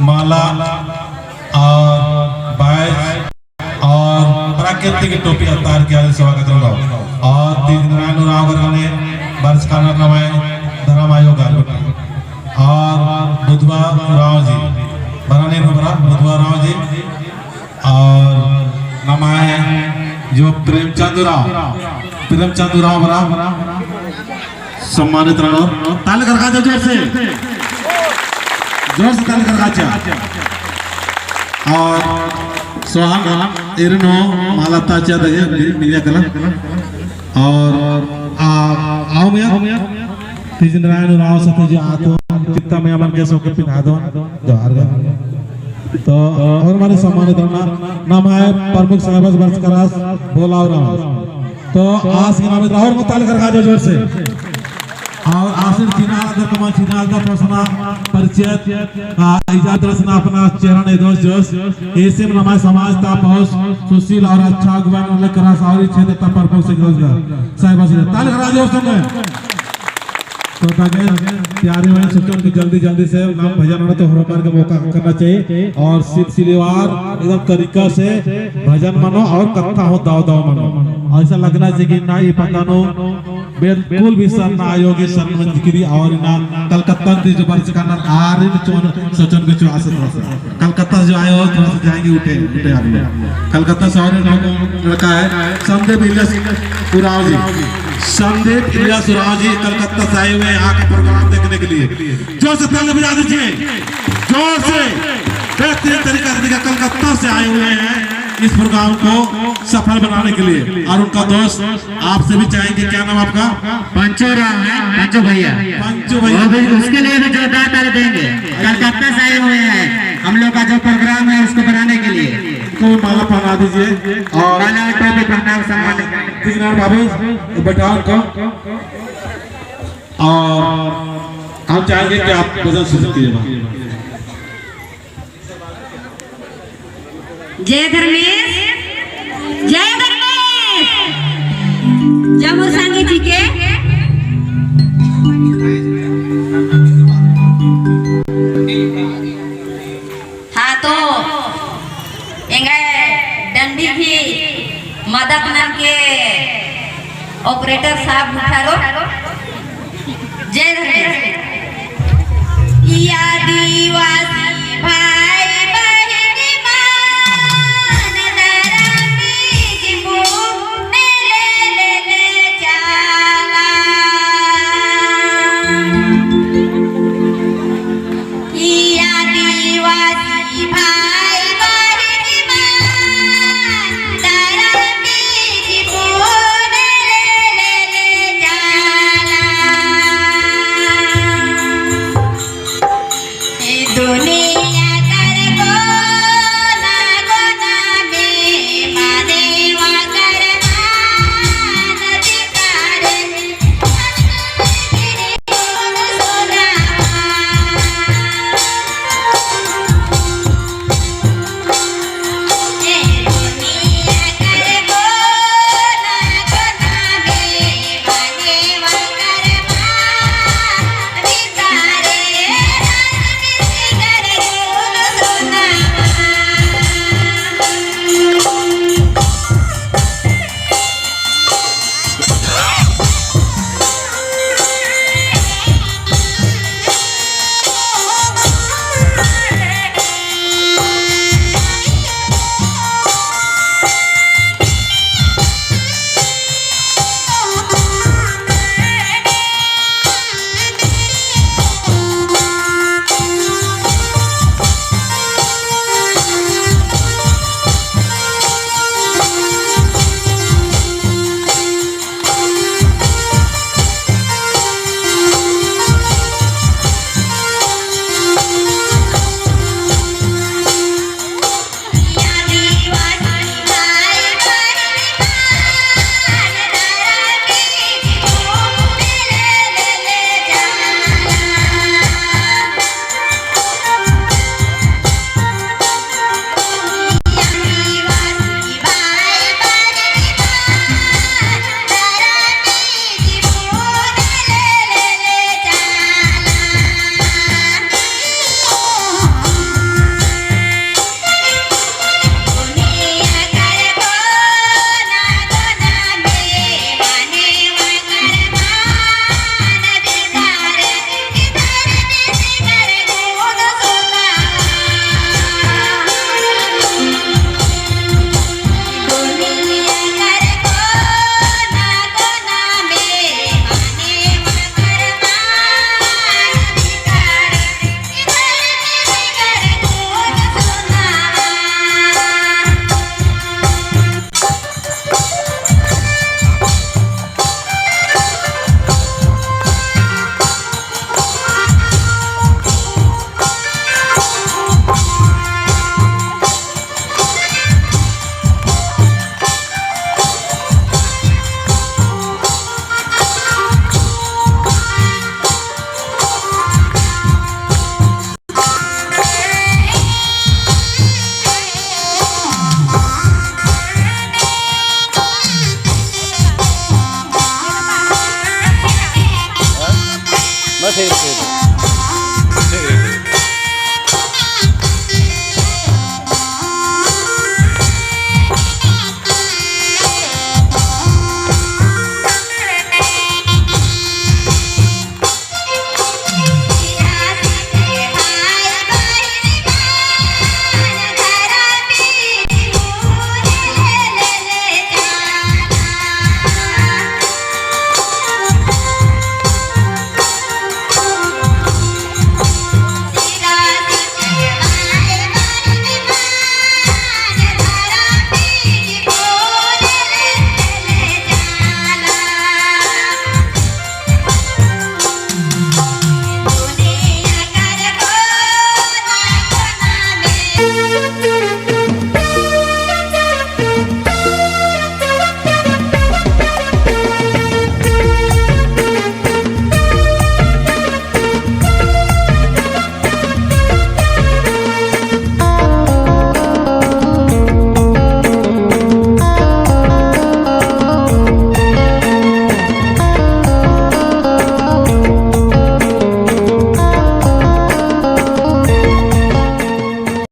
माला और बैज और प्राकृतिक टोपी अवतार के आदि सेवा करते लोग और तीन नारायण राव ने वर्ष का नमय धर्म आयोग और बुधवार राव जी बनाने बुधवार राव जी और नमय जो प्रेमचंद राव बरा सम्मानित रहो ताली करका दो जोर से ताली करका और सोहान इरनो मालता चा दगे मीडिया कला और आओ मिया तीन नारायण राव सते जो आतो चित्ता में अमन के सो के पिना दो जोहार तो और हमारे सम्मानित नाम है प्रमुख साहब वर्ष करास बोलाव राव तो आज के नाम राहुल को ताली करका दो जोर से और आसिर चिनाल दा कमा चिनाल दा प्रश्न परिचय इजाजत रचना अपना चेहरा ने दोस्त जोश ऐसे में हमारे समाज ता बहुत सुशील और अच्छा अगुवाई में करा सारी क्षेत्र ता प्रमुख से रोजगार साहिब से ताली करा दो संग तो ताकि प्यारे भाई सोचो कि जल्दी से नाम भजन होना तो हर का मौका करना चाहिए और सिलसिलेवार एकदम तरीका से भजन मानो और कथा हो दाव मानो ऐसा लगना चाहिए कि ना ये पता नो बिल्कुल भी सर ना आयोगी सर मंजगिरी और ना कलकत्ता से जो वर्ष का ना आरिन चोन सोचन के जो आसत कलकत्ता जो आए हो थोड़ा सा जाएंगे उठे आदमी कलकत्ता से और लड़का है संदीप इलियास उराव जी कलकत्ता से आए हुए यहाँ का प्रोग्राम देखने के लिए जोर से ताली बजा दीजिए जोर से बेहतरीन तरीका से कलकत्ता से आए हुए हैं इस प्रोग्राम को सफल बनाने के लिए और उनका दोस्त आपसे भी चाहेंगे क्या नाम आपका पंचो राम है पंचो भैया उसके लिए भी जोरदार ताली देंगे कलकत्ता से आए हुए हैं हम लोग का जो प्रोग्राम है उसको बनाने के लिए को माला पहना दीजिए और माला टोपी पहना सम्मान बाबू बैठाओ को और हम चाहेंगे कि आप भजन शुरू कीजिए जय धर्मेश जमुर संगी जी के हाँ तो डंडी भी मदद नाम के ऑपरेटर साहब उठारो जय धर्मेश आदिवासी भाई आदिवासी भाई